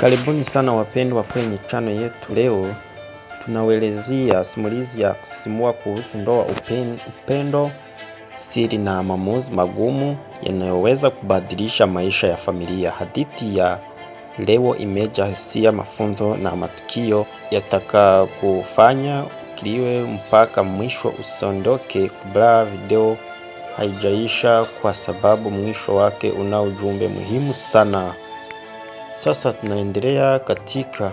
Karibuni sana wapendwa kwenye channel yetu. Leo tunawelezea simulizi ya kusisimua kuhusu ndoa, upendo, siri na maamuzi magumu yanayoweza kubadilisha maisha ya familia. Hadithi ya leo imejaa hisia, mafunzo na matukio yatakayokufanya ukiliwe mpaka mwisho. Usiondoke kabla video haijaisha, kwa sababu mwisho wake una ujumbe muhimu sana. Sasa tunaendelea katika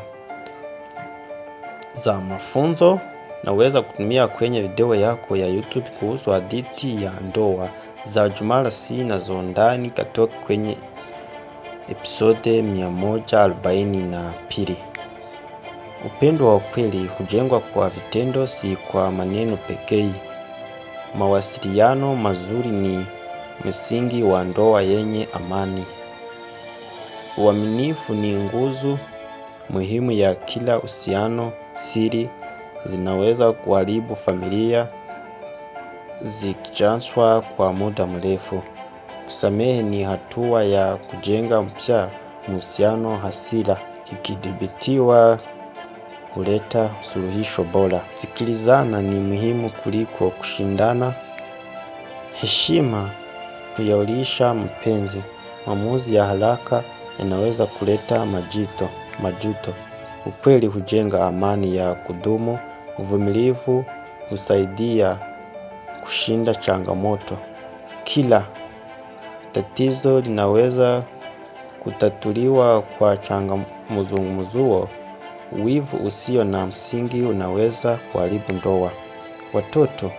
za mafunzo. Naweza kutumia kwenye video yako ya YouTube kuhusu hadithi ya ndoa za Jumala na Zondani kutoka kwenye episode 142. Upendo wa kweli hujengwa kwa vitendo, si kwa maneno pekee. Mawasiliano mazuri ni msingi wa ndoa yenye amani. Uaminifu ni nguzo muhimu ya kila uhusiano. Siri zinaweza kuharibu familia zikiachwa kwa muda mrefu. Kusamehe ni hatua ya kujenga mpya uhusiano. Hasira ikidhibitiwa huleta suluhisho bora. Sikilizana ni muhimu kuliko kushindana. Heshima huyaulisha mapenzi. Maamuzi ya haraka yanaweza kuleta majuto. Ukweli hujenga amani ya kudumu. Uvumilivu husaidia kushinda changamoto. Kila tatizo linaweza kutatuliwa kwa mazungumzo. Wivu usio na msingi unaweza kuharibu ndoa. Watoto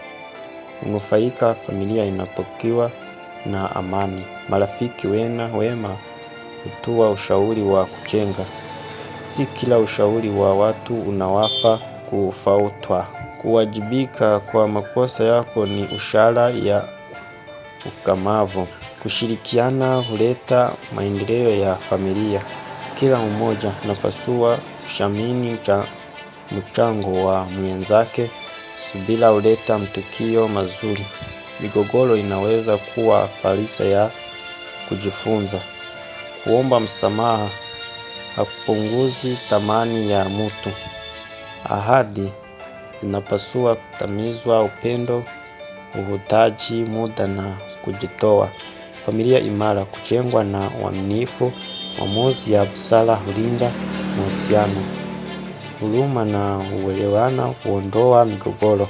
hunufaika familia inapokuwa na amani. Marafiki wema hutoa ushauri wa kujenga. Si kila ushauri wa watu unawafaa kufuatwa. Kuwajibika kwa makosa yako ni ishara ya ukamavu. Kushirikiana huleta maendeleo ya familia. Kila mmoja anapaswa kuthamini mchango wa mwenzake. Subira huleta matokeo mazuri. Migogoro inaweza kuwa fursa ya kujifunza. Kuomba msamaha hakupunguzi thamani ya mtu. Ahadi inapaswa kutimizwa. Upendo huhitaji muda na kujitoa. Familia imara hujengwa na uaminifu. Maamuzi ya busara hulinda mahusiano. Huruma na uelewano huondoa migogoro.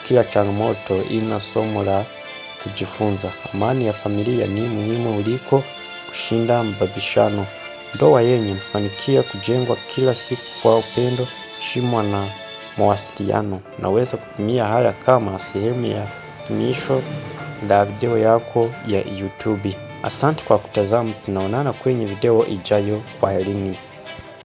Kila changamoto ina somo la kujifunza. Amani ya familia ni muhimu kuliko kushinda mabishano. Ndoa yenye mafanikio kujengwa kila siku kwa upendo, heshima na mawasiliano. Naweza kutumia haya kama sehemu ya hitimisho la video yako ya YouTube. Asante kwa kutazama. Tunaonana kwenye video ijayo. Kwaherini.